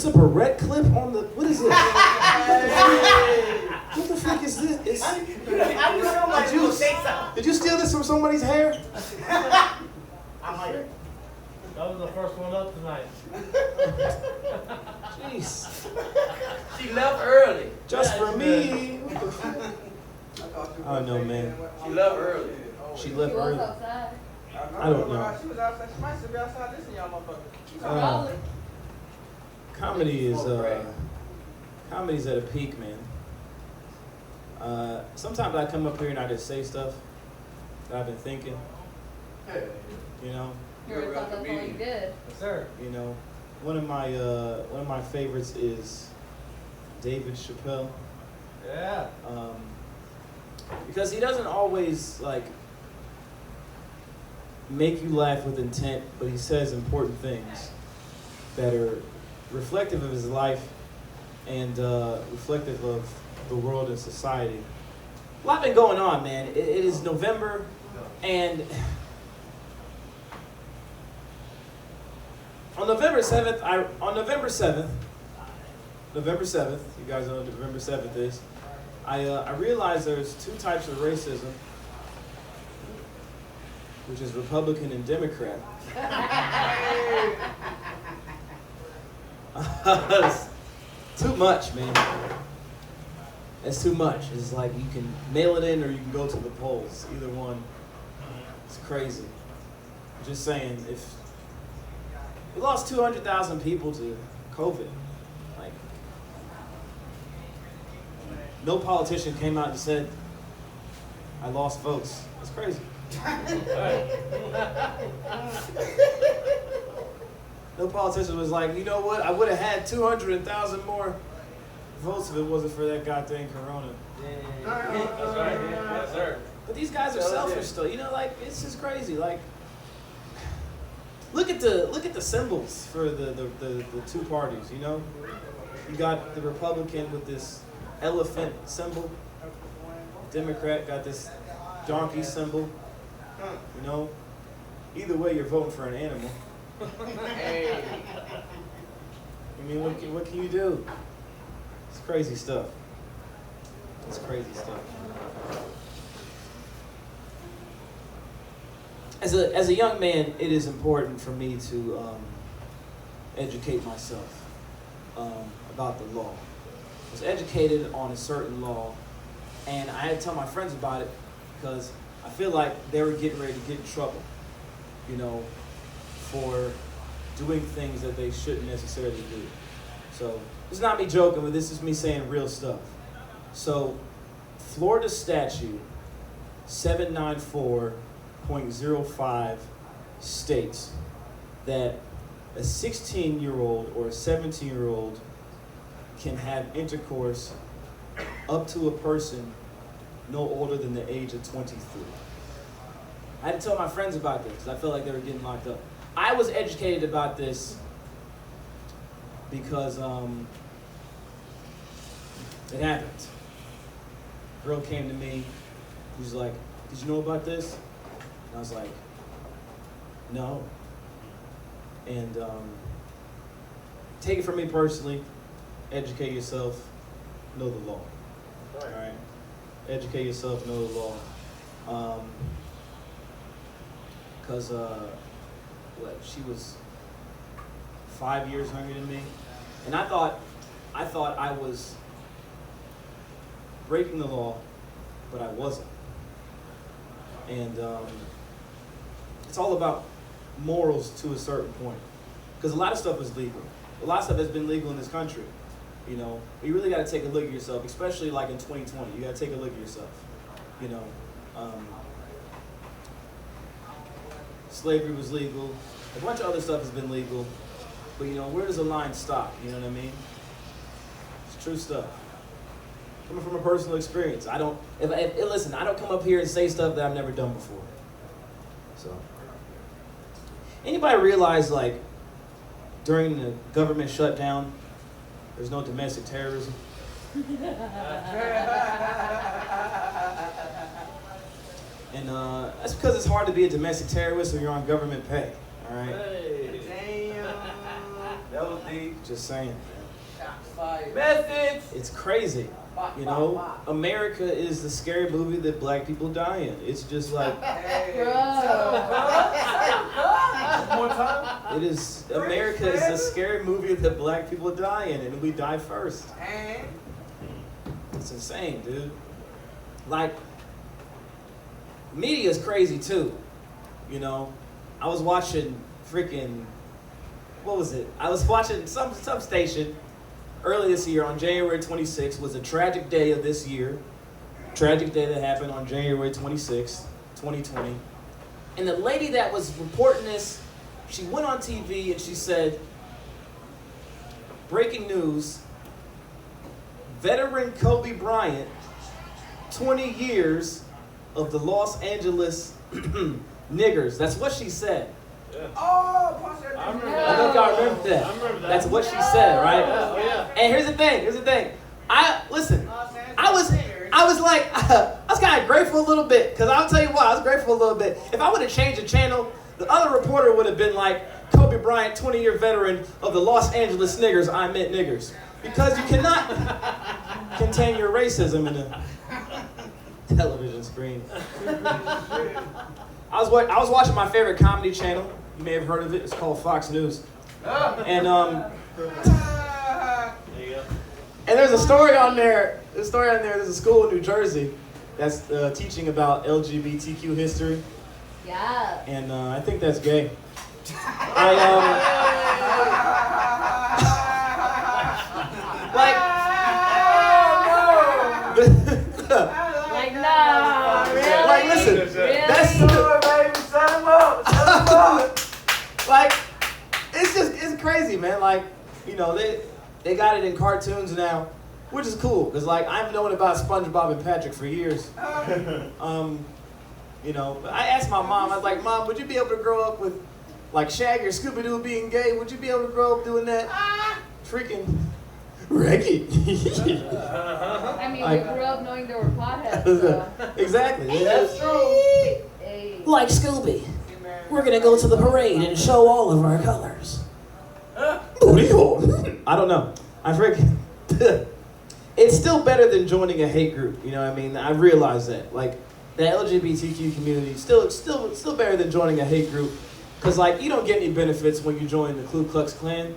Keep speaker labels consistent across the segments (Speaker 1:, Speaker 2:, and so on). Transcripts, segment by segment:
Speaker 1: a Barrett clip on the, what is it? What the fuck is this? Did you steal this from somebody's hair?
Speaker 2: I might.
Speaker 3: That was the first one up tonight.
Speaker 1: Jeez.
Speaker 4: She left early.
Speaker 1: Just for me. I don't know, man.
Speaker 4: She left early.
Speaker 1: She left
Speaker 5: She was
Speaker 1: early.
Speaker 5: outside.
Speaker 1: I don't know.
Speaker 2: She was outside. She might still be outside listening, y'all motherfuckers.
Speaker 5: Probably.
Speaker 1: Comedy's at a peak, man. Sometimes I come up here and I just say stuff that I've been thinking. You know.
Speaker 5: You ever thought that's all you did?
Speaker 3: Yes, sir.
Speaker 1: You know, one of my favorites is David Chappelle.
Speaker 3: Yeah.
Speaker 1: Because he doesn't always like make you laugh with intent, but he says important things that are reflective of his life and reflective of the world and society. A lot been going on, man. It is November, and on November 7th, you guys know what November 7th is, I realized there's two types of racism, which is Republican and Democrat. It's too much, man. It's too much. It's like you can mail it in or you can go to the polls. Either one. It's crazy. I'm just saying, if we lost 200,000 people to COVID, like, no politician came out and said, I lost votes. That's crazy. No politician was like, you know what? I would have had 200,000 more votes if it wasn't for that goddamn corona.
Speaker 4: That's right. Yes, sir.
Speaker 1: But these guys are selfish though. You know, like, it's just crazy. Like, look at the symbols for the two parties. You know, you got the Republican with this elephant symbol. Democrat got this donkey symbol. You know, either way, you're voting for an animal.
Speaker 4: Hey.
Speaker 1: I mean, what can you do? It's crazy stuff. It's crazy stuff. As a young man, it is important for me to educate myself about the law. I was educated on a certain law, and I had to tell my friends about it because I feel like they were getting ready to get in trouble, you know, for doing things that they shouldn't necessarily do. So it's not me joking, but this is me saying real stuff. So Florida statute 794.05 states that a 16-year-old or a 17-year-old can have intercourse up to a person no older than the age of 23. I had to tell my friends about this because I felt like they were getting locked up. I was educated about this because it happened. A girl came to me, she was like, did you know about this? And I was like, no. And take it from me personally, educate yourself, know the law. All right? Educate yourself, know the law. Because she was 5 years younger than me, and I thought I was breaking the law, but I wasn't. And it's all about morals to a certain point, because a lot of stuff is legal. A lot of stuff has been legal in this country. You know, you really got to take a look at yourself, especially like in 2020. You got to take a look at yourself. You know, slavery was legal. A bunch of other stuff has been legal. But, you know, where does the line stop? You know what I mean? It's true stuff. Coming from a personal experience. Listen, I don't come up here and say stuff that I've never done before. So, anybody realize, like, during the government shutdown, there's no domestic terrorism? And that's because it's hard to be a domestic terrorist when you're on government pay. All right?
Speaker 4: Hey.
Speaker 2: Damn.
Speaker 4: That was deep.
Speaker 1: Just saying, man.
Speaker 2: Shots fired.
Speaker 4: Message.
Speaker 1: It's crazy. You know, America is the scary movie that black people die in. It's just like,
Speaker 2: Hey.
Speaker 3: One more time.
Speaker 1: it is, America is the scary movie that black people die in, and we die first.
Speaker 2: And
Speaker 1: It's insane, dude. Like, media's crazy too. You know, I was watching freaking, what was it? I was watching some station early this year on January 26th. Was a tragic day of this year. Tragic day that happened on January 26th, 2020. And the lady that was reporting this, she went on TV and she said, breaking news, veteran Kobe Bryant, 20 years of the Los Angeles niggers. That's what she said.
Speaker 2: oh, punch that
Speaker 3: I
Speaker 2: bitch.
Speaker 3: remember
Speaker 1: I don't know if y'all remember that.
Speaker 3: I remember that.
Speaker 1: That's what she said, right?
Speaker 3: Yeah, oh yeah.
Speaker 1: And here's the thing. Listen,
Speaker 2: Los Angeles
Speaker 1: I was like, I was kind of grateful a little bit, because I'll tell you why, I was grateful a little bit. If I would have changed the channel, the other reporter would have been like, Kobe Bryant, 20-year veteran of the Los Angeles niggers, I meant niggers. Because you cannot contain your racism in a television screen. I was watching my favorite comedy channel. You may have heard of it. It's called Fox News. And
Speaker 3: There you go.
Speaker 1: and there's a story on there. There's a school in New Jersey that's teaching about LGBTQ history,
Speaker 5: Yeah.
Speaker 1: and I think that's gay.
Speaker 5: Like, nah, really?
Speaker 1: Like, listen,
Speaker 5: Really?
Speaker 1: that's like, it's crazy, man. Like, you know, they got it in cartoons now, which is cool, because like I've known about SpongeBob and Patrick for years. You know, but I asked my mom, I was like, Mom, would you be able to grow up with like Shaggy or Scooby-Doo being gay? Would you be able to grow up doing that? Freaking Reggie.
Speaker 5: I mean, we grew up knowing there were potheads, so.
Speaker 1: Exactly.
Speaker 4: That's true.
Speaker 5: Hey.
Speaker 1: Like Scooby, we're gonna go to the parade and show all of our colors. Booty hole. I don't know. I freaking. It's still better than joining a hate group. You know what I mean? I realize that. Like, the LGBTQ community still better than joining a hate group, because like you don't get any benefits when you join the Ku Klux Klan.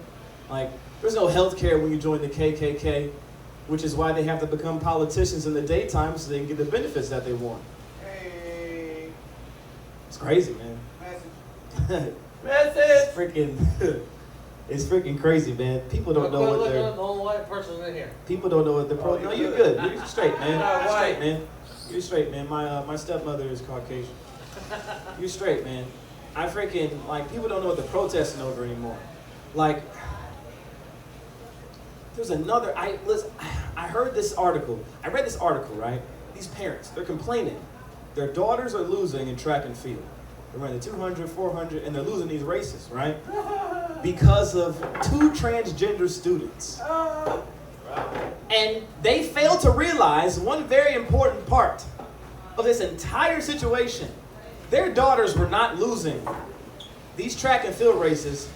Speaker 1: Like, there's no health care when you join the KKK, which is why they have to become politicians in the daytime so they can get the benefits that they want.
Speaker 2: Hey.
Speaker 1: It's crazy, man.
Speaker 2: Message.
Speaker 4: Message.
Speaker 1: It's freaking crazy, man. People don't know
Speaker 3: Quit
Speaker 1: what
Speaker 3: looking
Speaker 1: they're.
Speaker 3: at the only white person in here.
Speaker 1: People don't know what they're.
Speaker 3: Oh,
Speaker 1: No,
Speaker 3: you're
Speaker 1: you're
Speaker 3: good.
Speaker 1: good. You're straight, man.
Speaker 4: You're not
Speaker 1: You're straight,
Speaker 4: white.
Speaker 1: man. You're straight, man. My stepmother is Caucasian. You're straight, man. I freaking like people don't know what they're protesting over anymore. Like, there's another. I heard this article. I read this article, right? These parents, they're complaining. Their daughters are losing in track and field. They're running 200, 400, and they're losing these races, right? Because of 2 transgender students. And they fail to realize one very important part of this entire situation. Their daughters were not losing these track and field races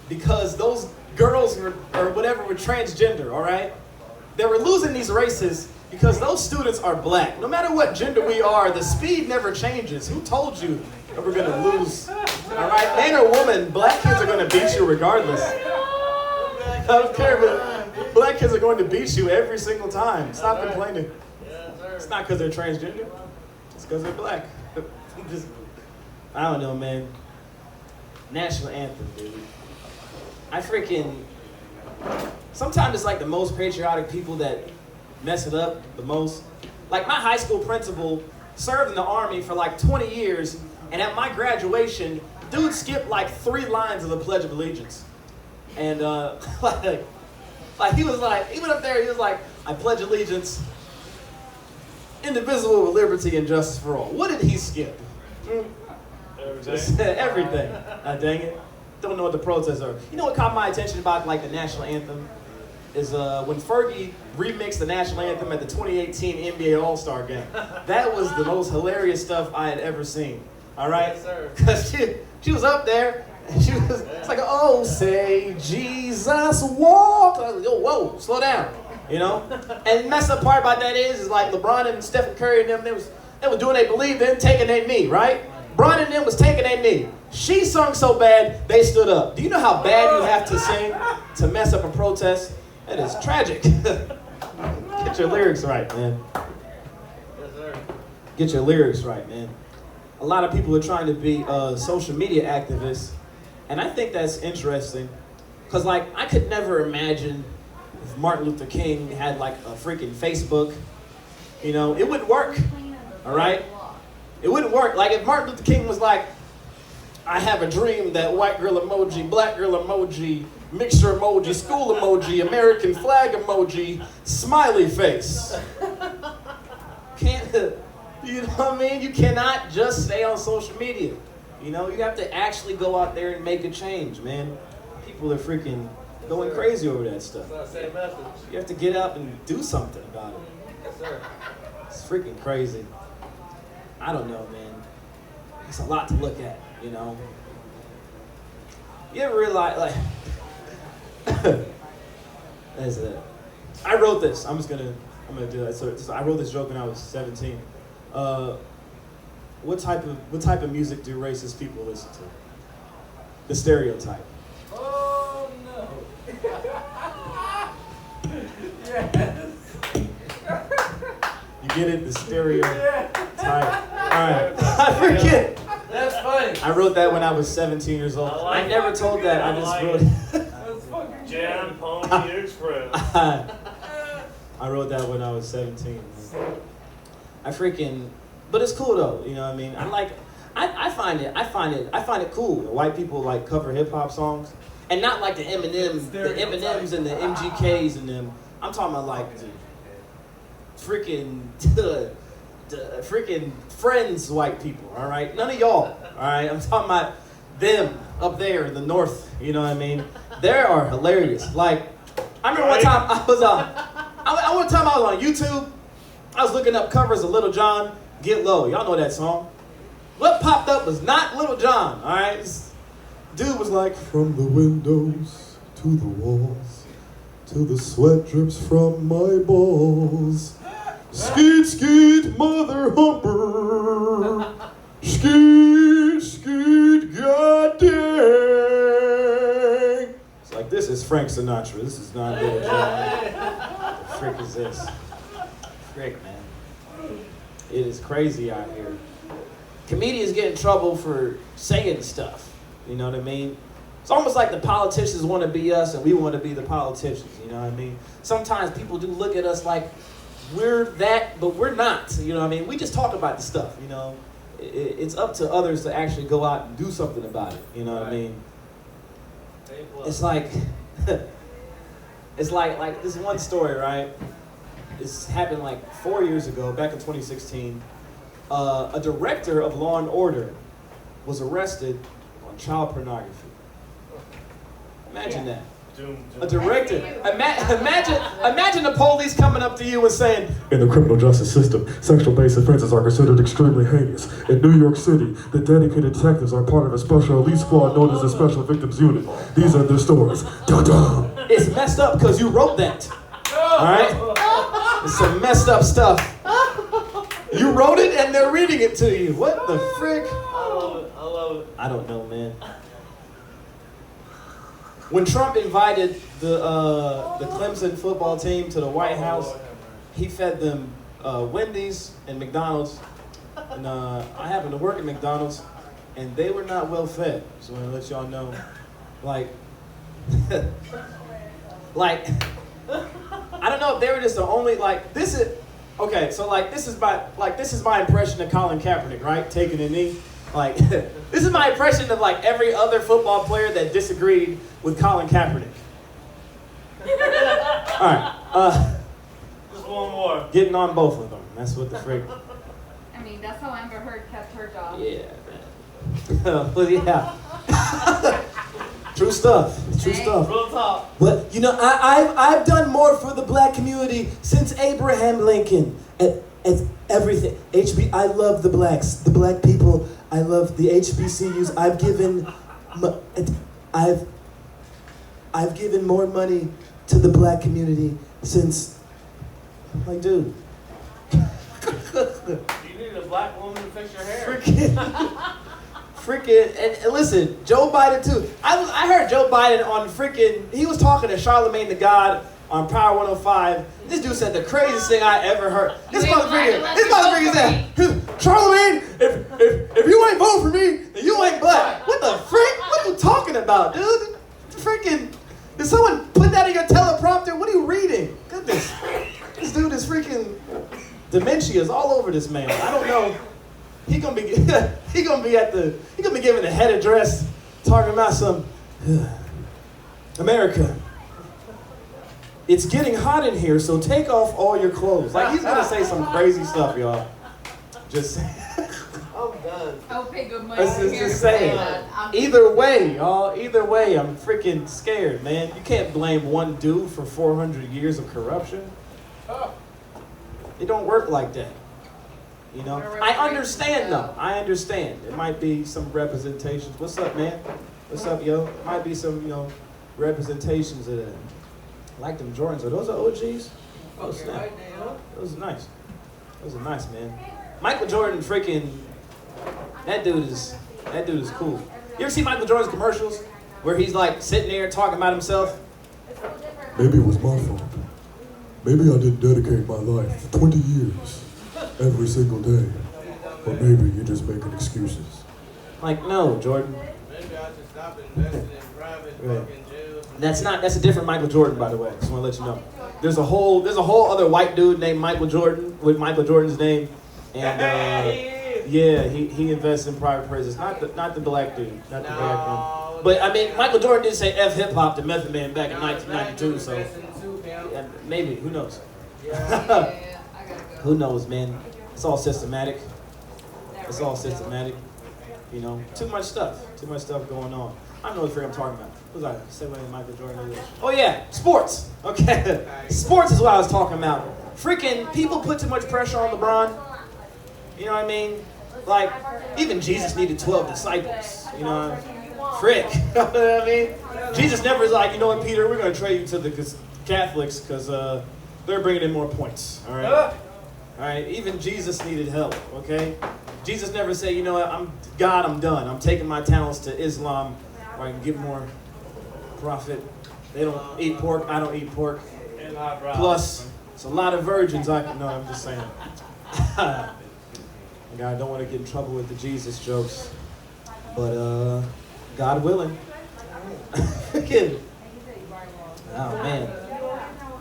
Speaker 1: because those girls were, or whatever, were transgender, all right? They were losing these races because those students are black. No matter what gender we are, the speed never changes. Who told you that we're gonna lose? All right, man or woman, black kids are gonna beat you regardless. I don't care, but black kids are going to beat you every single time. Stop complaining.
Speaker 3: Yes, sir.
Speaker 1: It's not because they're transgender. It's because they're black. I don't know, man. National anthem, dude. I freaking... Sometimes it's like the most patriotic people that mess it up the most. Like, my high school principal served in the Army for like 20 years, and at my graduation, dude skipped like 3 lines of the Pledge of Allegiance. And like he was like, he went up there, he was like, I pledge allegiance, indivisible with liberty and justice for all. What did he skip? Just everything. Dang it. Don't know what the protests are. You know what caught my attention about like the national anthem? Is when Fergie remixed the national anthem at the 2018 NBA All-Star game. That was the most hilarious stuff I had ever seen. All right?
Speaker 4: Yes, sir.
Speaker 1: Because she was up there, It's like, oh, say Jesus walk. I was like, whoa, slow down, you know? And the messed up part about that is like LeBron and Stephen Curry and them, they was doing they believe, then taking their knee, right? Bron and them was taking their knee. She sung so bad, they stood up. Do you know how bad you have to sing to mess up a protest? That is tragic. Get your lyrics right, man.
Speaker 3: Yes, sir.
Speaker 1: Get your lyrics right, man. A lot of people are trying to be social media activists, and I think that's interesting. Because, like, I could never imagine if Martin Luther King had, like, a freaking Facebook. You know, it wouldn't work, all right? It wouldn't work. Like, if Martin Luther King was like, I have a dream that white girl emoji, black girl emoji, mixture emoji, school emoji, American flag emoji, smiley face. Can't, you know what I mean? You cannot just stay on social media. You know, you have to actually go out there and make a change, man. People are freaking going crazy over that stuff.
Speaker 3: It's not the same message.
Speaker 1: You have to get up and do something about it.
Speaker 3: Yes, sir.
Speaker 1: It's freaking crazy. I don't know, man. It's a lot to look at, you know. You ever realize, like, that's it. I wrote this. I'm gonna do that. So I wrote this joke when I was 17. What type of music do racist people listen to? The stereotype.
Speaker 2: Oh no. Yes.
Speaker 1: You get it? The stereotype. Alright. I forget.
Speaker 3: That's funny.
Speaker 1: I wrote that when I was 17 years old.
Speaker 3: I like
Speaker 1: I never
Speaker 3: it.
Speaker 1: told that. I just
Speaker 3: I like
Speaker 1: wrote
Speaker 3: it.
Speaker 2: That's fucking
Speaker 3: Jam Pony Express.
Speaker 1: I wrote that when I was 17. But it's cool though, you know what I mean? I find it cool when white people like cover hip hop songs. And not like the Eminems and the MGKs and them. I'm talking about like the freaking Friends white people, all right? None of y'all, all right? I'm talking about them up there in the north, you know what I mean? They are hilarious. Like, I remember one time I was on YouTube. I was looking up covers of Little John, Get Low. Y'all know that song. What popped up was not Little John, all right? This dude was like, from the windows to the walls, till the sweat drips from my balls. Skeet, skeet, mother humper. Skeet, skeet, goddamn. It's like, this is Frank Sinatra. This is not Little John. What the frick is this? Frick, man. It is crazy out here. Comedians get in trouble for saying stuff. You know what I mean? It's almost like the politicians want to be us and we want to be the politicians. You know what I mean? Sometimes people do look at us like we're that, but we're not. You know what I mean? We just talk about the stuff, you know? It's up to others to actually go out and do something about it. You know what I mean? It's like, it's like this one story, right? This happened like 4 years ago, back in 2016. A director of Law and Order was arrested on child pornography. Imagine that. A director. Imagine the police coming up to you and saying, in the criminal justice system, sexual-based offenses are considered extremely heinous. In New York City, the dedicated detectives are part of a special elite squad known as the Special Victims Unit. These are their stories. Dun-dun. It's messed up because you wrote that. All right? It's some messed up stuff. You wrote it and they're reading it to you. What the frick?
Speaker 3: I love it.
Speaker 1: I don't know, man. When Trump invited the Clemson football team to the White House, he fed them Wendy's and McDonald's. And I happened to work at McDonald's, and they were not well fed. So I'm gonna let y'all know, like, like, I don't know if they were just the only like this is okay. So like this is my impression of Colin Kaepernick, right? Taking a knee. Like, this is my impression of like every other football player that disagreed with Colin Kaepernick. All right,
Speaker 3: Just one more.
Speaker 1: getting on both of them. That's what the frick.
Speaker 5: I mean, that's how Amber Heard kept her job.
Speaker 1: Yeah, man. But yeah, true stuff. True stuff.
Speaker 3: Real talk.
Speaker 1: But you know, I've done more for the black community since Abraham Lincoln. And everything. I love the blacks, the black people. I love the HBCUs. I've given I've given more money to the black community since, I'm like, dude.
Speaker 3: You need a black woman to fix your hair.
Speaker 1: Freaking, and listen, Joe Biden too. I heard Joe Biden on freaking, he was talking to Charlemagne the God on Power 105. This dude said the craziest thing I ever heard. This motherfucker said, Charlemagne, if you ain't voting for me, then you ain't black. What the frick? What are you talking about, dude? Freaking, did someone put that in your teleprompter? What are you reading? Goodness. This dude is freaking, dementia is all over this man. I don't know. He gonna be giving the head address, talking about some America. It's getting hot in here, so take off all your clothes. Like he's gonna say some crazy stuff, y'all. Just
Speaker 4: I'm done.
Speaker 5: I'll pay good money.
Speaker 1: let's
Speaker 5: to hear
Speaker 1: just
Speaker 5: you
Speaker 1: say
Speaker 5: that.
Speaker 1: it. Either way, y'all. Either way, I'm freaking scared, man. You can't blame one dude for 400 years of corruption. It don't work like that. You know, I understand though. I understand. There might be some representations. What's up, man? What's up, yo? Might be some, representations of that. I like them Jordans. Are those OGs? Oh, snap. Those are nice. Those are nice, man. Michael Jordan, freaking, that dude is cool. You ever see Michael Jordan's commercials where he's like sitting there talking about himself?
Speaker 6: Maybe it was my fault. Maybe I didn't dedicate my life 20 years every single day. Or maybe you're just making excuses.
Speaker 1: Like, no, Jordan.
Speaker 4: Maybe I should stop investing in private fucking jails.
Speaker 1: That's a different Michael Jordan, by the way. Just want to let you know. There's a whole other white dude named Michael Jordan with Michael Jordan's name, and yeah, he invests in private prisons. Not the black dude, not the black one. But I mean, Michael Jordan did say F hip hop to Method Man back in 1992, so yeah, maybe, who knows?
Speaker 5: Yeah, I gotta go.
Speaker 1: Who knows, man? It's all systematic. It's all systematic. You know, too much stuff going on. I don't know what I'm talking about. What was I saying? Michael Jordan. Oh yeah, sports. Okay, sports is what I was talking about. Freaking people put too much pressure on LeBron. You know what I mean? Like even Jesus needed 12 disciples. You know, frick. You know what I mean? Jesus never was like, you know what, Peter, we're gonna trade you to the Catholics because they're bringing in more points. All right. All right. Even Jesus needed help. Okay. Jesus never said, you know what, I'm done. I'm taking my talents to Islam where I can get more profit. They don't eat pork. I don't eat pork. Plus, it's a lot of virgins. No, I'm just saying. I don't want to get in trouble with the Jesus jokes. But, God willing. Oh, man.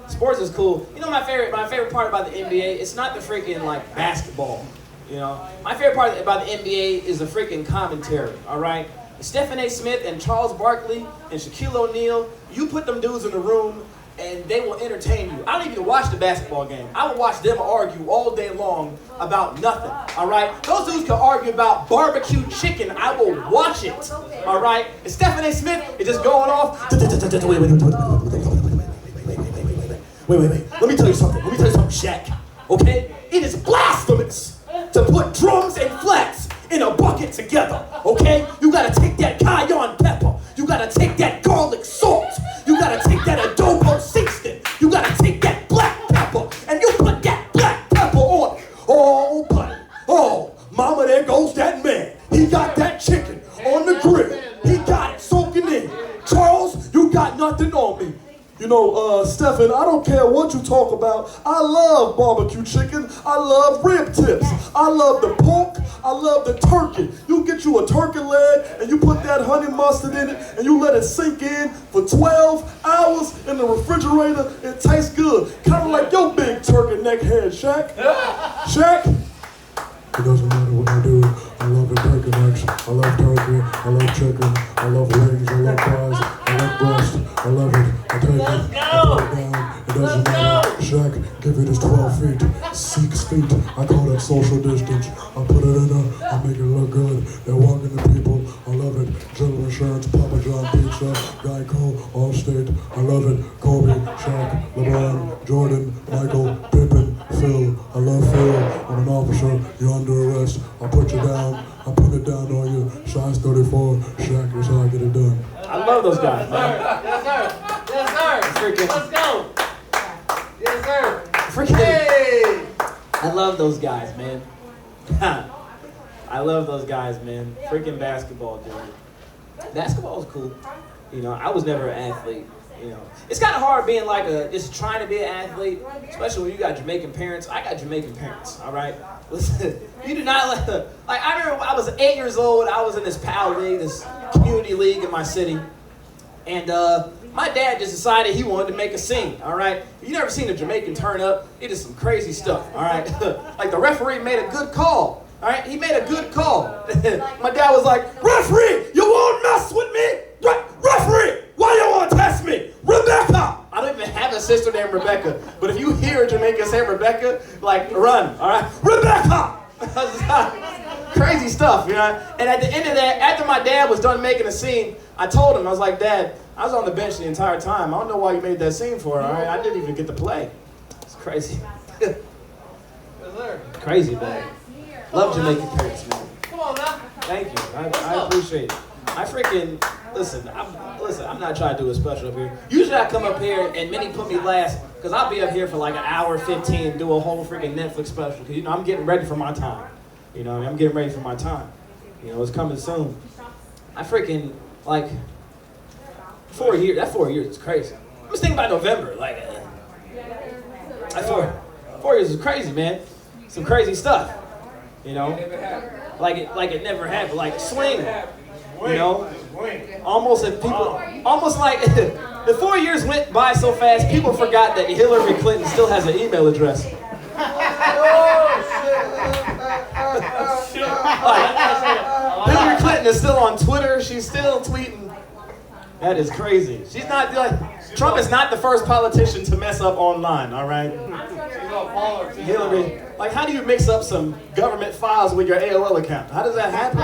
Speaker 1: Sports is cool. You know my favorite part about the NBA? It's not the freaking, like, basketball. You know, my favorite part about the NBA is the freaking commentary, all right? Stephen A. Smith and Charles Barkley and Shaquille O'Neal, you put them dudes in the room and they will entertain you. I don't even watch the basketball game. I will watch them argue all day long about nothing, all right? Those dudes can argue about barbecue chicken. I will watch it, all right? And Stephen A. Smith is just going off. Wait. Let me tell you something, Shaq, okay? It is blasphemous to put drums and flats in a bucket together, okay? You gotta take that cayenne pepper. You gotta take that garlic salt. You gotta take that adobo seasoning. You gotta take that black pepper, and you put that black pepper on it. Oh, buddy. Oh, mama, there goes that man. He got that chicken on the grill. He got it soaking in. Charles, you got nothing on me. You know, Stephen, I don't care what you talk about. I love barbecue chicken. I love rib tips. I love the pork. I love the turkey. You get you a turkey leg and you put that honey mustard in it and you let it sink in for 12 hours in the refrigerator. It tastes good. Kind of like your big turkey neck head, Shaq. Shaq?
Speaker 6: It doesn't matter what I do. I love the turkey necks. I love turkey. I love chicken. I love wings. I love fries. I love breast. I love it. I take it. I put it down. It doesn't matter. Shaq, give it his 12 feet. 6 feet. I call that social distance. I put it in there. I make it look good. They're walking the people. I love it. General Insurance, Papa John Pizza, Geico, Allstate. I love it. Kobe, Shaq, LeBron, Jordan, Michael, Pippen, Phil. I love Phil. I'm an officer. You're under arrest. I'll put you down. I'll put it down on you. Size 34. Shaq, that's how I get it
Speaker 1: Freaking,
Speaker 2: Hey!
Speaker 1: I love those guys, man. I love those guys, man. Freaking basketball, dude. Basketball is cool. You know, I was never an athlete. You know, it's kind of hard being like just trying to be an athlete, especially when you got Jamaican parents. I got Jamaican parents, all right? Listen, you do not like, I remember when I was 8 years old, I was in this PAL league, this community league in my city, and my dad just decided he wanted to make a scene, all right? You never seen a Jamaican turn up? He did some crazy stuff, all right? Like the referee made a good call, all right? He made a good call. My dad was like, referee, you won't mess with me? Referee, why you want to test me? Rebecca! I don't even have a sister named Rebecca, but if you hear Jamaica say Rebecca, like, run, all right? Rebecca! Crazy stuff, you know? And at the end of that, after my dad was done making a scene, I told him, I was like, Dad, I was on the bench the entire time. I don't know why you made that scene for, all right? I didn't even get to play. It's crazy. Crazy, man. Love Jamaican parents, man.
Speaker 2: Come on now.
Speaker 1: Thank you. I appreciate it. I freaking, listen, I'm not trying to do a special up here. Usually I come up here and many put me last, because I'll be up here for like an hour 15, do a whole freaking Netflix special, because, you know, I'm getting ready for my time. You know, I'm getting ready for my time. You know, it's coming soon. I freaking, like, 4 years, that 4 years is crazy. I'm just thinking about November, like, that 4 years is crazy, man. Some crazy stuff, you know? Like it never happened, like swing. You know, almost like the 4 years went by so fast, people forgot that Hillary Clinton still has an email address. Hillary Clinton is still on Twitter. She's still tweeting. That is crazy. She's not like Trump is not the first politician to mess up online. All right, Hillary. Like, how do you mix up some government files with your AOL account? How does that happen?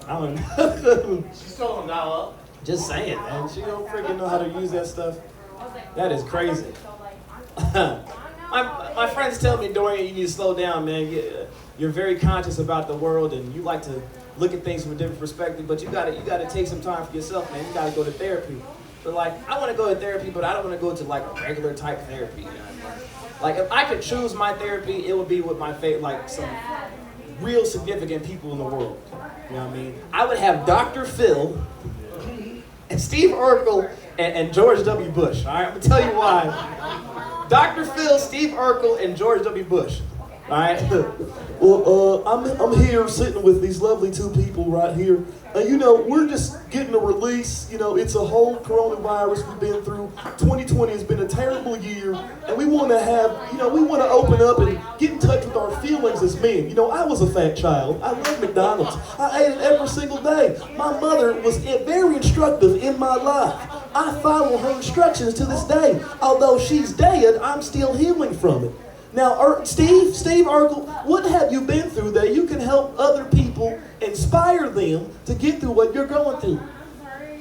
Speaker 1: I don't know.
Speaker 3: She's still on dial-up.
Speaker 1: Just saying, man. She don't freaking know how to use that stuff. That is crazy. my friends tell me, Dorian, you need to slow down, man. You're very conscious about the world, and you like to look at things from a different perspective. But you gotta take some time for yourself, man. You gotta go to therapy. But like, I want to go to therapy, but I don't want to go to like a regular type therapy. You know? Like, if I could choose my therapy, it would be with my like some real significant people in the world. You know what I mean? I would have Dr. Phil and Steve Urkel and George W. Bush. All right, I'm gonna tell you why. Dr. Phil, Steve Urkel, and George W. Bush. All right. Well, I'm here sitting with these lovely two people right here. You know, we're just getting a release. You know, it's a whole coronavirus we've been through. 2020 has been a terrible year, and we want to have, you know, we want to open up and get in touch with our feelings as men. You know, I was a fat child. I love McDonald's. I ate it every single day. My mother was very instructive in my life. I follow her instructions to this day. Although she's dead, I'm still healing from it. Now, Steve Urkel, what have you been through that you can help other people, inspire them to get through what you're going through?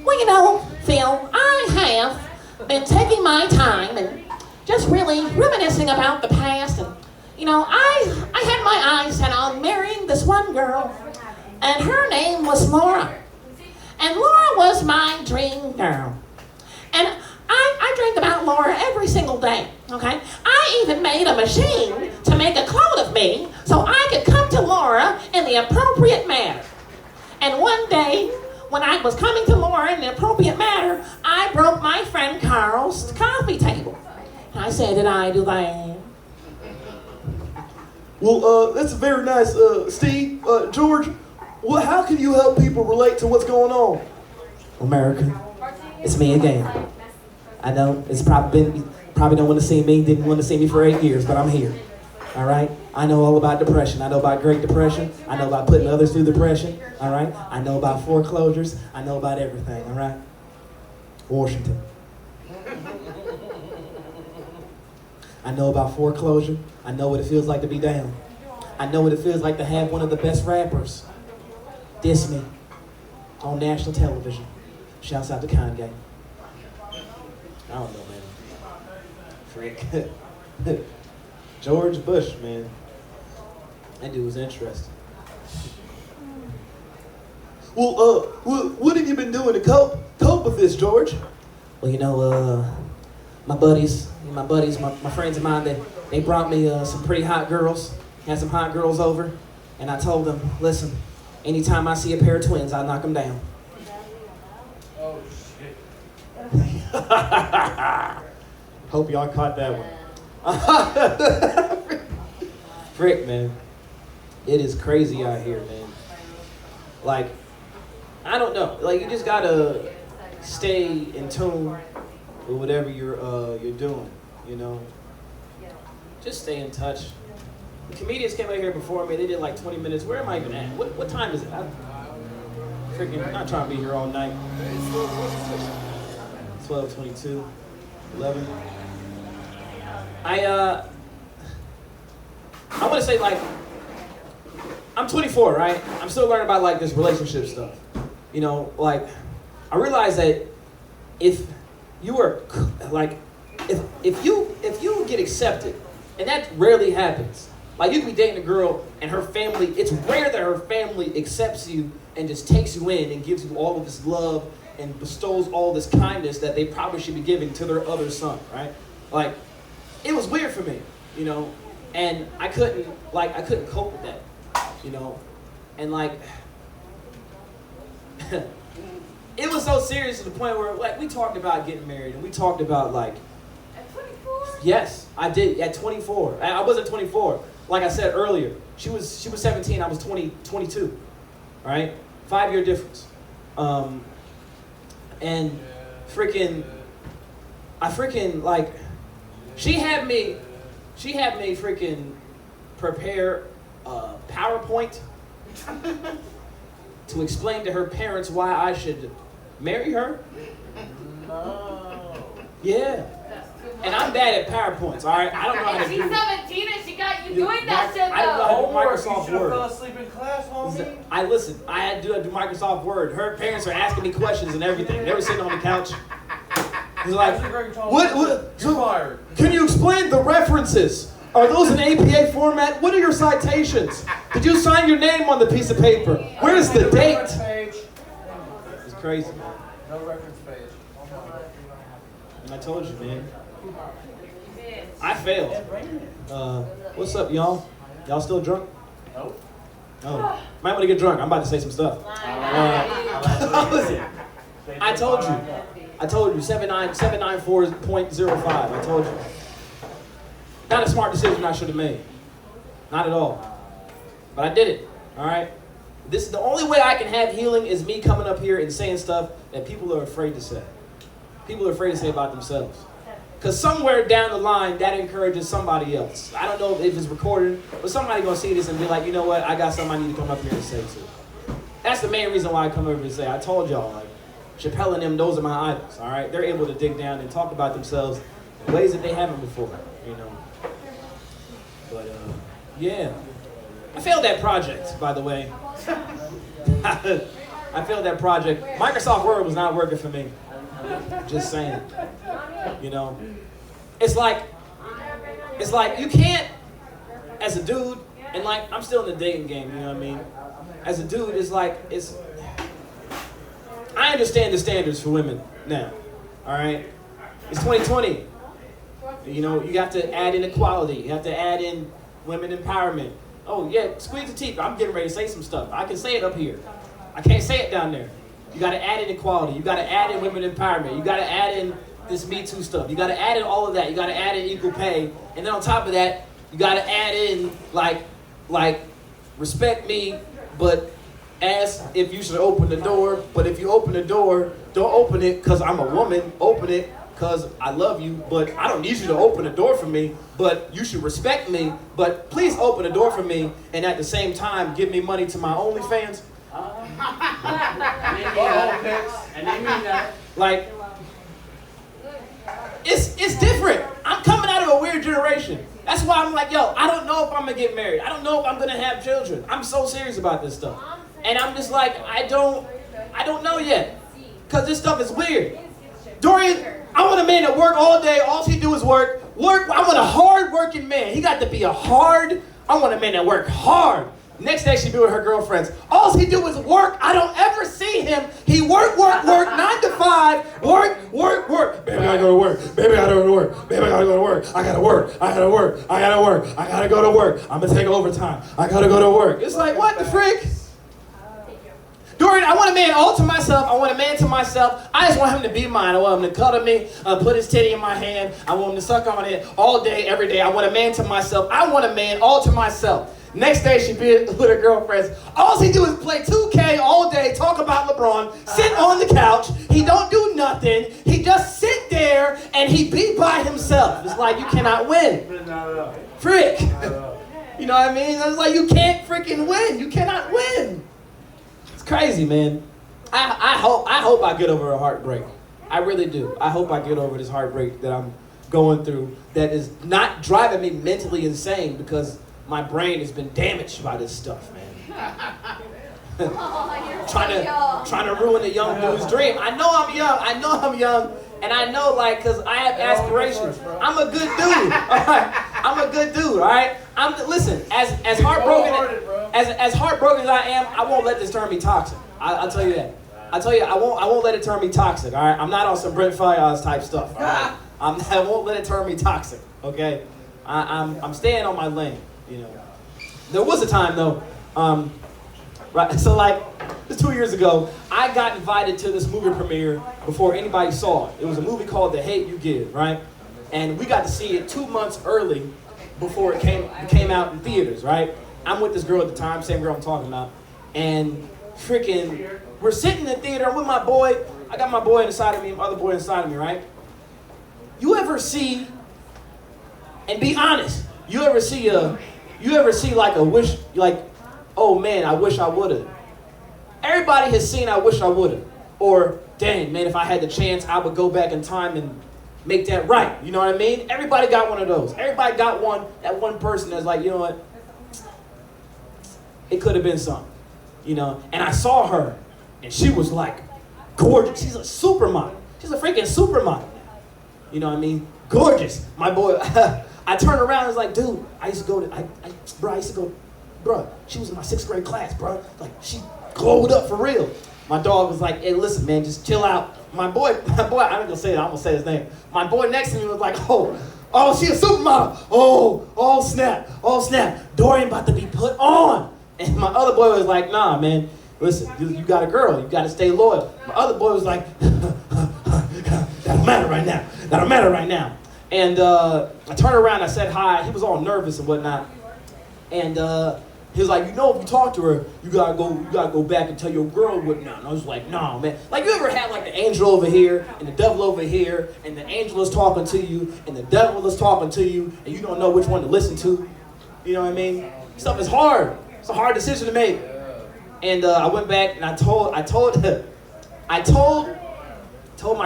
Speaker 7: Well, you know, Phil, I have been taking my time and just really reminiscing about the past. And, you know, I had my eyes set on marrying this one girl, and her name was Laura. And Laura was my dream girl. And I dreamed about Laura every single day, okay? I even made a machine to make a clone of me so I could come to Laura in the appropriate manner. And one day, when I was coming to Laura in the appropriate manner, I broke my friend Carl's coffee table. And I said, did I do that?
Speaker 1: Well, that's very nice, Steve. George, well, how can you help people relate to what's going on? America, it's me again. I know it's probably don't want to see me, didn't want to see me for 8 years, but I'm here. All right? I know all about depression. I know about Great Depression. I know about putting others through depression. All right? I know about foreclosures. I know about everything. All right? Washington. I know about foreclosure. I know what it feels like to be down. I know what it feels like to have one of the best rappers diss me on national television. Shouts out to Kanye. I don't know, man. Frick. George Bush, man. That dude was interesting. Well, what have you been doing to cope with this, George? Well, you know, my buddies, you my buddies, my friends of mine, they brought me some pretty hot girls. Had some hot girls over, and I told them, listen, anytime I see a pair of twins, I knock them down.
Speaker 2: Oh, shit.
Speaker 1: Hope y'all caught that one. Frick, man. It is crazy out here, man. Like, I don't know. Like, you just gotta stay in tune with whatever you're doing, you know? Just stay in touch. The comedians came out here before me. They did like 20 minutes. Where am I even at? What time is it? I'm freaking not trying to be here all night. 12:22, 11. I want to say, like, I'm 24, right? I'm still learning about like this relationship stuff. You know, like, I realize that if you are like, if you get accepted, and that rarely happens. Like, you can be dating a girl and her family, it's rare that her family accepts you and just takes you in and gives you all of this love and bestows all this kindness that they probably should be giving to their other son, right? Like, it was weird for me, you know, and I couldn't cope with that, you know, and like, it was so serious to the point where, like, we talked about getting married and we talked about, like,
Speaker 5: At 24?
Speaker 1: yes, I did at 24. I wasn't 24. Like I said earlier, she was 17, I was 22, right? 5-year difference. And I like, she had me freaking prepare a PowerPoint to explain to her parents why I should marry her.
Speaker 2: No.
Speaker 1: Yeah. And I'm bad at PowerPoints, all right? I don't know how to
Speaker 5: And she's
Speaker 1: do
Speaker 5: 17 and she got you doing that shit
Speaker 1: I don't know how to
Speaker 5: though.
Speaker 1: do
Speaker 2: Homework, you
Speaker 1: Microsoft
Speaker 2: should've
Speaker 1: Word.
Speaker 2: fell asleep in class, homie.
Speaker 1: I had to do Microsoft Word. Her parents are asking me questions and everything. They were sitting on the couch. He's like, what,
Speaker 2: You're fired.
Speaker 1: can you explain the references? Are those in APA format? What are your citations? Did you sign your name on the piece of paper? Where's the date?
Speaker 2: Reference page.
Speaker 1: It's crazy, man.
Speaker 2: No reference page.
Speaker 1: And I told you, man. I failed. What's up, y'all? Y'all still drunk?
Speaker 2: Nope.
Speaker 1: Oh, might want to get drunk. I'm about to say some stuff. Listen, I told you 794.05. I told you. Not a smart decision I should have made. Not at all. But I did it. All right. This is the only way I can have healing is me coming up here and saying stuff that people are afraid to say. People are afraid to say about themselves. Because somewhere down the line, that encourages somebody else. I don't know if it's recorded, but somebody going to see this and be like, you know what? I got something I need to come up here and say too. That's the main reason why I come over and say, I told y'all, like, Chappelle and them, those are my idols, all right? They're able to dig down and talk about themselves in ways that they haven't before, you know? But, yeah. I failed that project, by the way. I failed that project. Microsoft Word was not working for me. Just saying. You know? It's like you can't, as a dude, and like, I'm still in the dating game, you know what I mean? As a dude, I understand the standards for women now, all right? It's 2020. You know, you have to add in equality. You have to add in women empowerment. Oh, yeah, squeeze the teeth. I'm getting ready to say some stuff. I can say it up here. I can't say it down there. You got to add in equality. You got to add in women empowerment. You got to add in this Me Too stuff. You got to add in all of that. You got to add in equal pay. And then on top of that, you got to add in, like, respect me, but ask if you should open the door. But if you open the door, don't open it because I'm a woman. Open it because I love you, but I don't need you to open the door for me, but you should respect me, but please open the door for me, and at the same time, give me money to my OnlyFans.
Speaker 3: And they mean that.
Speaker 1: Like, it's different. I'm coming out of a weird generation. That's why I'm like, yo, I don't know if I'm gonna get married. I don't know if I'm gonna have children. I'm so serious about this stuff. And I'm just like, I don't know yet. Because this stuff is weird. Dorian, I want a man that work all day, all he do is work. I want a hard working man. He got to be I want a man that work hard. Next day she be with her girlfriends. All he do is work. I don't ever see him. He work, 9 to 5, work. Baby, I gotta go to work. Baby, I gotta go to work. Baby, I gotta go to work. I gotta work. I gotta work. I gotta work. I gotta go to work. I'm gonna take overtime. I gotta go to work. It's like, what the frick? Dorian, I want a man all to myself. I want a man to myself. I just want him to be mine. I want him to cuddle me, put his titty in my hand. I want him to suck on it all day, every day. I want a man to myself. I want a man all to myself. Next day, she be with her girlfriends. All he do is play 2K all day, talk about LeBron, sit on the couch. He don't do nothing. He just sit there and he be by himself. It's like you cannot win. Frick. You know what I mean? It's like you can't freaking win. You cannot win. It's crazy, man. I hope I get over a heartbreak. I really do. I hope I get over this heartbreak that I'm going through that is not driving me mentally insane because my brain has been damaged by this stuff, man. Trying to ruin a young dude's dream. I know I'm young, and I know, like, because I have aspirations. I'm a good dude, all right? I'm a good dude, all right? Listen, as heartbroken as I am, I won't let this turn me toxic. I'll tell you that. I won't let it turn me toxic, all right? I'm not on some Brent Fayez type stuff, all right? I won't let it turn me toxic, okay? I'm staying on my lane, you know. There was a time, though, right? So, like, just 2 years ago, I got invited to this movie premiere before anybody saw it. It was a movie called The Hate U Give, right? And we got to see it 2 months early before it came out in theaters, right? I'm with this girl at the time, same girl I'm talking about, and freaking, we're sitting in the theater with my boy. I got my boy inside of me, my other boy inside of me, right? You ever see, and be honest, you ever see like a wish, like, oh man, I wish I would've. Everybody has seen I wish I would've. Or, dang, man, if I had the chance, I would go back in time and make that right. You know what I mean? Everybody got one of those. Everybody got that one person that's like, you know what? It could have been something, you know? And I saw her, and she was like gorgeous. She's a supermodel. She's a freaking supermodel. You know what I mean? Gorgeous. My boy, I turned around and was like, dude, I used to go, bro, she was in my 6th grade class, bro. Like, she glowed up for real. My dog was like, hey, listen, man, just chill out. My boy, I'm not gonna say it, I'm gonna say his name. My boy next to me was like, oh, she a supermodel. Oh, snap. Dorian about to be put on. And my other boy was like, nah, man, listen, you got a girl, you gotta stay loyal. My other boy was like, that'll matter right now. And I turned around, I said hi. He was all nervous and whatnot. And he was like, you know, if you talk to her, you gotta go back and tell your girl whatnot. And I was like, nah, man. Like, you ever had like the angel over here and the devil over here, and the angel is talking to you and the devil is talking to you, and you don't know which one to listen to? You know what I mean? Stuff is hard. It's a hard decision to make. And I went back and I told my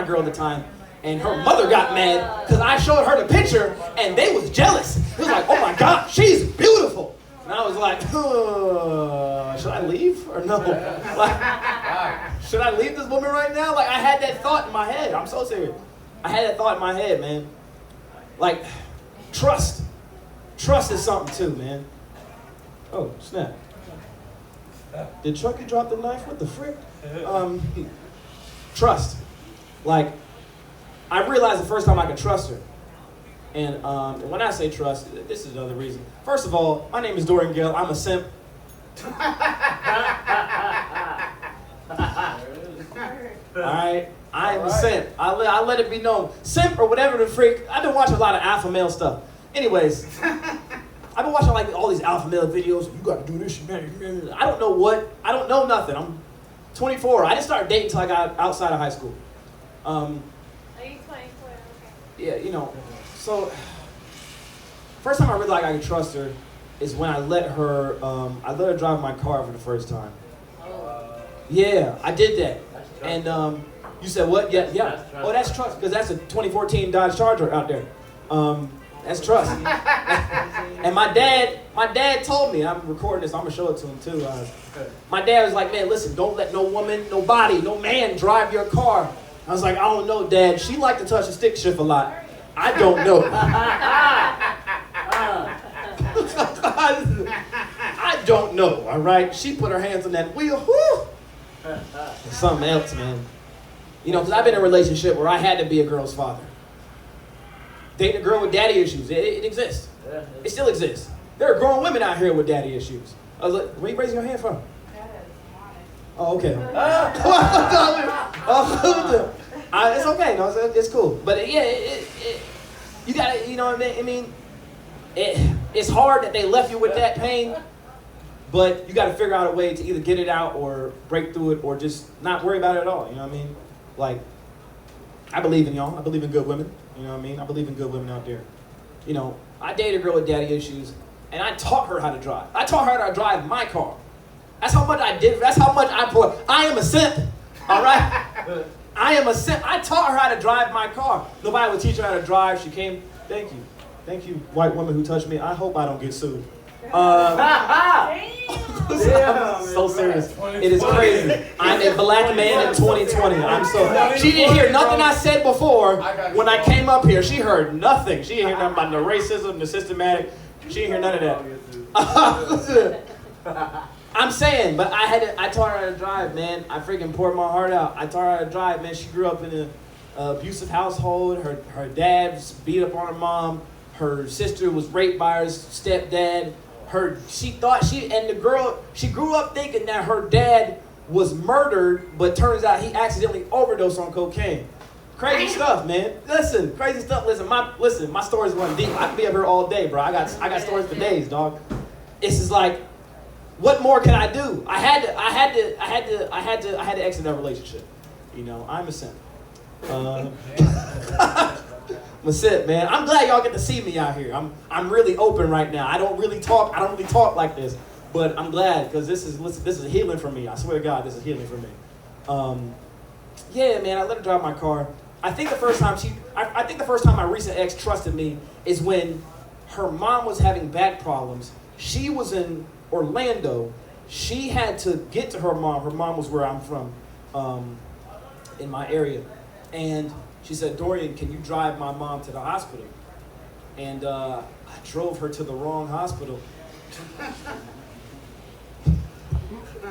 Speaker 1: girl at the time, and her mother got mad because I showed her the picture and they was jealous. It was like, oh my God, she's beautiful. And I was like, should I leave or no? Like, should I leave this woman right now? Like, I had that thought in my head. I'm so serious. I had that thought in my head, man. Like, trust. Trust is something too, man. Oh, snap. Did Chucky drop the knife? What the frick? Trust. Like, I realized the first time I could trust her. And when I say trust, this is another reason. First of all, my name is Dorian Gale. I'm a simp. Alright? I am a simp. I let it be known. Simp or whatever the freak. I've been watching a lot of alpha male stuff. Anyways, I've been watching like all these alpha male videos. You gotta do this. I don't know what. I don't know nothing. I'm 24. I didn't start dating until I got outside of high school.
Speaker 5: Are you 24? Okay.
Speaker 1: Yeah, you know. So, first time I realized I could trust her is when I let her drive my car for the first time. Yeah, I did that. And you said what? Yeah. Oh, that's trust, because that's a 2014 Dodge Charger out there. That's trust. And my dad told me, and I'm recording this, I'm gonna show it to him too. My dad was like, man, listen, don't let no woman, nobody, no man drive your car. I was like, I don't know, Dad. She liked to touch the stick shift a lot. I don't know. I don't know, all right? She put her hands on that wheel, whoo! It's something else, man. You know, because I've been in a relationship where I had to be a girl's father. Dating a girl with daddy issues, it exists. It still exists. There are grown women out here with daddy issues. I was like, where are you raising your hand from? Oh, okay. It's okay. No, it's cool. But yeah, you gotta, you know what I mean? It's hard that they left you with that pain, but you gotta figure out a way to either get it out or break through it or just not worry about it at all. You know what I mean? Like, I believe in y'all. I believe in good women. You know what I mean? I believe in good women out there. You know, I dated a girl with daddy issues, and I taught her how to drive. I taught her how to drive my car. That's how much I did. That's how much I poured. I am a simp. All right? I am a simp. I taught her how to drive my car. Nobody would teach her how to drive. She came. Thank you. Thank you, white woman who touched me. I hope I don't get sued. I'm so serious. It is crazy. I'm a black man in 2020. I'm so. She didn't hear nothing I said before when I came up here. She heard nothing. She didn't hear nothing about the racism, the systematic. She didn't hear none of that. I'm saying, but I taught her how to drive, man. I freaking poured my heart out. I taught her how to drive, man. She grew up in an abusive household. Her dad beat up on her mom. Her sister was raped by her stepdad. She grew up thinking that her dad was murdered, but turns out he accidentally overdosed on cocaine. Crazy stuff, man. Listen, crazy stuff. Listen, my stories run deep. I could be up here all day, bro. I got stories for days, dog. It's just like, what more can I do? I had to exit that relationship. You know, I'm a simp. I'm a simp, man. I'm glad y'all get to see me out here. I'm really open right now. I don't really talk like this, but I'm glad because this is healing for me. I swear to God, this is healing for me. Yeah, man. I let her drive my car. I think the first time my recent ex trusted me is when her mom was having back problems. She was in Orlando. She had to get to her mom. Her mom was where I'm from, in my area. And she said, Dorian, can you drive my mom to the hospital? And I drove her to the wrong hospital.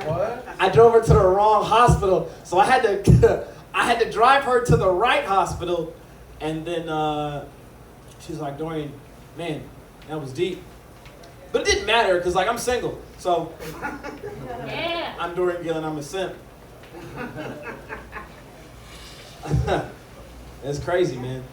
Speaker 2: What?
Speaker 1: I drove her to the wrong hospital. So I had to drive her to the right hospital. And then she's like, Dorian, man, that was deep. But it didn't matter because, like, I'm single. So
Speaker 5: Yeah.
Speaker 1: I'm Dorian Gillen. I'm a simp. It's crazy, man.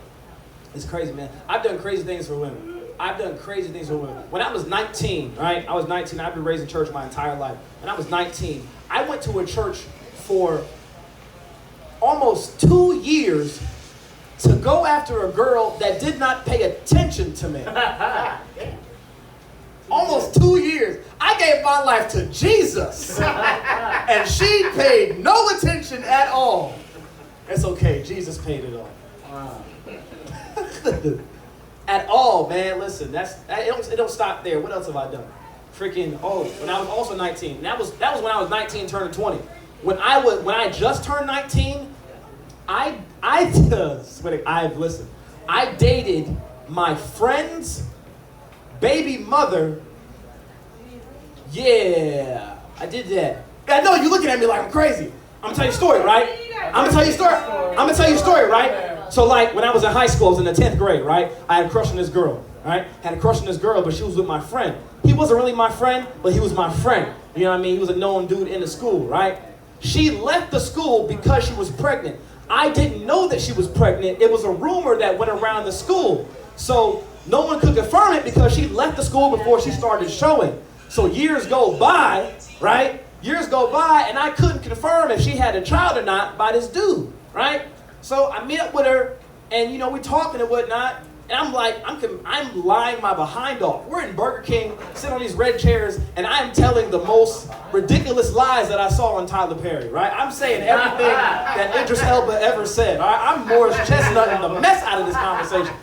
Speaker 1: It's crazy, man. I've done crazy things for women. When I was 19, right? I was 19. I've been raised in church my entire life. When I was 19, I went to a church for almost 2 years to go after a girl that did not pay attention to me. Almost 2 years. I gave my life to Jesus. And she paid no attention at all. It's okay. Jesus paid it all. At all, man. Listen, it don't stop there. What else have I done? Freaking, when I was also 19. That was when I was 19 turning 20. When I just turned 19, I dated my friend's baby mother. Yeah, I did that. I know you're looking at me like I'm crazy. I'm gonna tell you a story, right? I'm gonna tell you a story, right? So, like, when I was in high school, I was in the 10th grade, right? I had a crush on this girl, right? But she was with my friend. He wasn't really my friend, but he was my friend. You know what I mean? He was a known dude in the school, right? She left the school because she was pregnant. I didn't know that she was pregnant. It was a rumor that went around the school. So no one could confirm it because she left the school before she started showing. So years go by, right? Years go by, and I couldn't confirm if she had a child or not by this dude, right? So I meet up with her, and you know, we talking and whatnot, and I'm like, I'm lying my behind off. We're in Burger King, sitting on these red chairs, and I'm telling the most ridiculous lies that I saw on Tyler Perry, right? I'm saying everything that Idris Elba ever said, all right? I'm Morris Chestnutting the mess out of this conversation.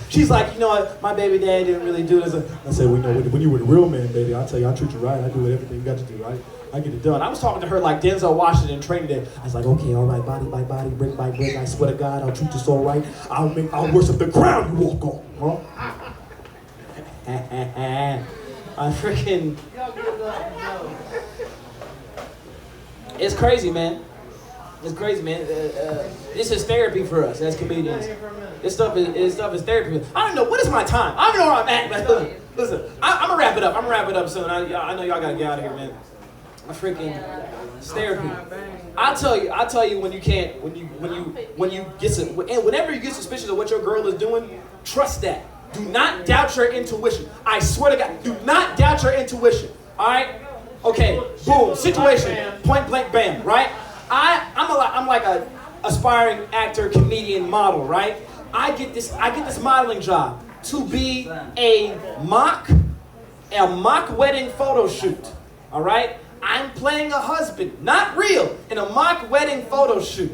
Speaker 1: She's like, you know what, my baby daddy didn't really do this. I said, well, you know, when you were the real man, baby, I'll tell you, I'll treat you right. I do everything you got to do, right? I get it done. I was talking to her like Denzel Washington Training Day. I was like, okay, all right, body by body, brick by brick. I swear to God, I'll treat you so right. I'll worship the ground you walk on, huh? I freaking, It's crazy, man. It's crazy, man. This is therapy for us as comedians. This stuff is therapy. I don't know. What is my time? I don't know where I'm at, man. Listen, I'm gonna wrap it up. I'm gonna wrap it up soon. I know y'all gotta get out of here, man. I freaking, it's therapy. I'll tell you when you can't, when you get and whenever you get suspicious of what your girl is doing, trust that. Do not doubt your intuition. I swear to God, do not doubt your intuition. All right? Okay. Boom. Situation. Point blank. Bam. Right? I'm like a aspiring actor, comedian, model. Right? I get this modeling job to be a mock wedding photo shoot. All right? I'm playing a husband, not real, in a mock wedding photo shoot.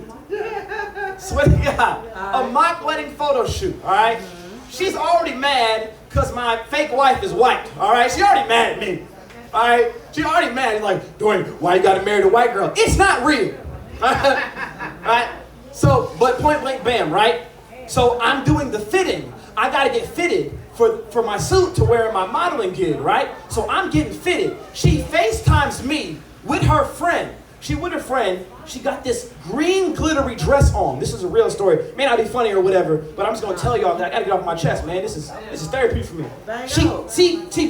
Speaker 1: Swear to God, a mock wedding photo shoot, all right? She's already mad because my fake wife is white, all right? She already mad at me, all right? She already mad, like, Dorian, why you gotta marry the white girl? It's not real, all right? So, but point blank, bam, right? So I'm doing the fitting. I gotta get fitted for my suit to wear in my modeling gig, right? So I'm getting fitted. She FaceTimes me with her friend. She got this green glittery dress on. This is a real story. May not be funny or whatever, but I'm just gonna tell y'all that I gotta get off my chest, man. This is therapy for me. She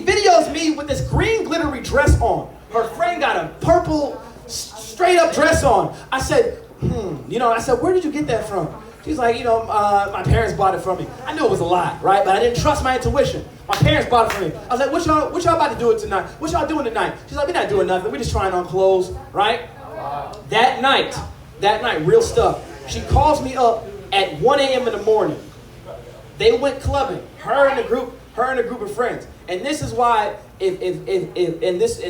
Speaker 1: videos me with this green glittery dress on. Her friend got a purple straight up dress on. I said, where did you get that from? She's like, my parents bought it for me. I knew it was a lie, right? But I didn't trust my intuition. My parents bought it for me. I was like, what y'all about to do it tonight? What y'all doing tonight? She's like, we're not doing nothing. We're just trying on clothes, right? That night, real stuff. She calls me up at 1 a.m. in the morning. They went clubbing, her and a group of friends. And this is why, if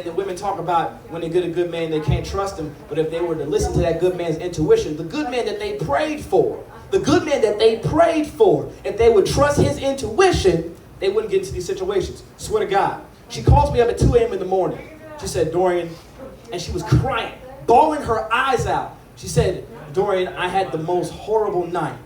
Speaker 1: the women talk about when they get a good man, they can't trust him. But if they were to listen to that good man's intuition, the good man that they prayed for, if they would trust his intuition, they wouldn't get into these situations. Swear to God. She calls me up at 2 a.m. in the morning. She said, Dorian, and she was crying, bawling her eyes out. She said, Dorian, I had the most horrible night.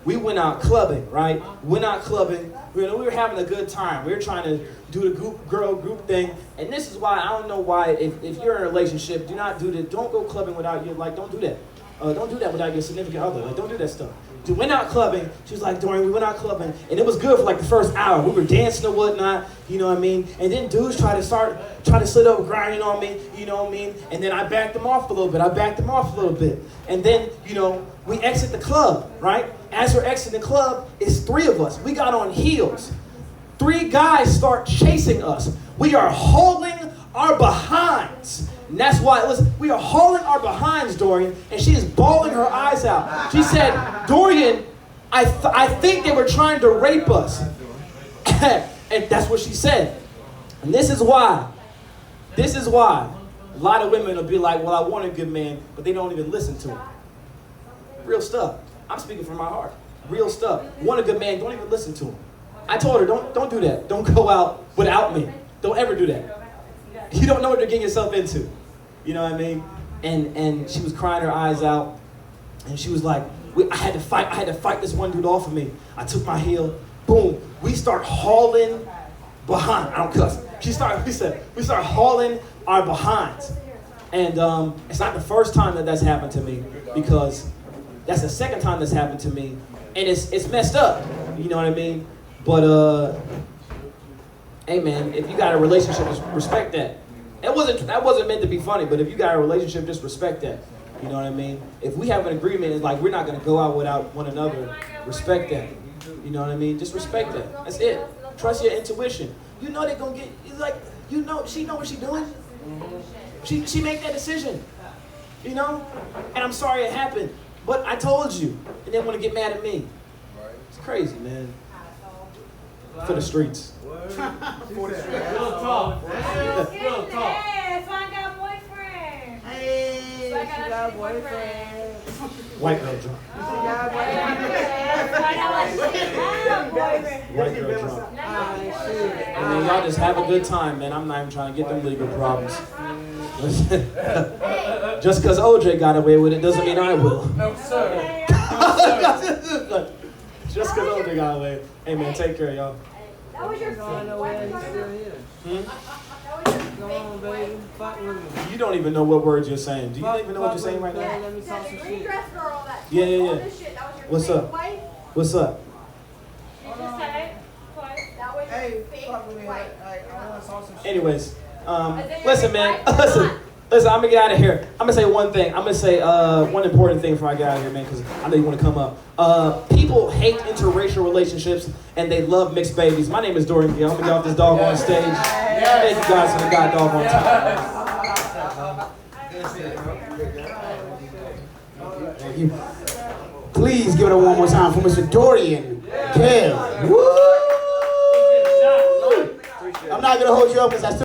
Speaker 1: We went out clubbing, right? We were having a good time. We were trying to do the group thing. And this is why, I don't know why, if you're in a relationship, do not do that. Don't go clubbing without your, don't do that. Don't do that without your significant other. Don't do that stuff. We went out clubbing. She was like, Dorian, we went out clubbing. And it was good for the first hour. We were dancing and whatnot, you know what I mean? And then dudes try to slid up grinding on me, you know what I mean? And then I backed them off a little bit. And then, we exit the club, right? As we're exiting the club, it's 3 of us. We got on heels. 3 guys start chasing us. We are hauling our behinds. And that's why, listen, we are hauling our behinds, Dorian, and she is bawling her eyes out. She said, Dorian, I think they were trying to rape us. And that's what she said. And this is why a lot of women will be like, well, I want a good man, but they don't even listen to him. Real stuff. I'm speaking from my heart. Real stuff. Want a good man, don't even listen to him. I told her, don't do that. Don't go out without me. Don't ever do that. You don't know what you're getting yourself into. You know what I mean? And she was crying her eyes out. And she was like, I had to fight this one dude off of me. I took my heel. Boom. We start hauling behind. I don't cuss. We start hauling our behinds. And it's not the first time that's happened to me, because that's the second time that's happened to me. And it's messed up. You know what I mean? But hey man, if you got a relationship, just respect that. That wasn't meant to be funny, but if you got a relationship, just respect that. You know what I mean? If we have an agreement, it's like we're not gonna go out without one another. Respect that. You know what I mean? Just respect that. That's it. Trust your intuition. You know they're gonna get, she know what she's doing. She make that decision. You know? And I'm sorry it happened, but I told you. And they want to get mad at me. It's crazy, man. For the streets.
Speaker 3: Real talk. Real talk.
Speaker 5: Yes, I got a boyfriend.
Speaker 2: Hey,
Speaker 5: So I
Speaker 2: she got a boyfriend.
Speaker 1: White girl drunk.
Speaker 2: She got a boyfriend.
Speaker 1: White girl drunk. And then y'all just have a good time, man. I'm not even trying to get them legal problems. Just because OJ got away with it doesn't mean I will.
Speaker 3: No, sir.
Speaker 1: Just because OJ got away. Hey, man, take care, y'all.
Speaker 5: That was your
Speaker 2: Going away, he's still here.
Speaker 1: Hmm?
Speaker 5: That was your
Speaker 4: Go on, baby. Fuck with me.
Speaker 1: You don't even know what words you're saying. Do you
Speaker 4: Fuck-
Speaker 1: even know what you're
Speaker 4: fuck
Speaker 1: saying
Speaker 4: with
Speaker 1: right
Speaker 4: me,
Speaker 1: now?
Speaker 4: baby. Let me talk some shit.
Speaker 1: Yeah, yeah, yeah. What's up? What's up?
Speaker 2: Hey, fuck with me. I want to talk some shit.
Speaker 1: Anyways, listen, man. Listen. I'm gonna get out of here. I'm gonna say one thing. I'm gonna say one important thing before I get out of here, man, because I know you want to come up. People hate interracial relationships and they love mixed babies. My name is Dorian Gill. I'm gonna get off this dog on stage. Thank you guys for the god dog on time.
Speaker 8: Thank you. Please give it up one more time for Mr. Dorian Gill. Woo! I'm not gonna hold you up because I still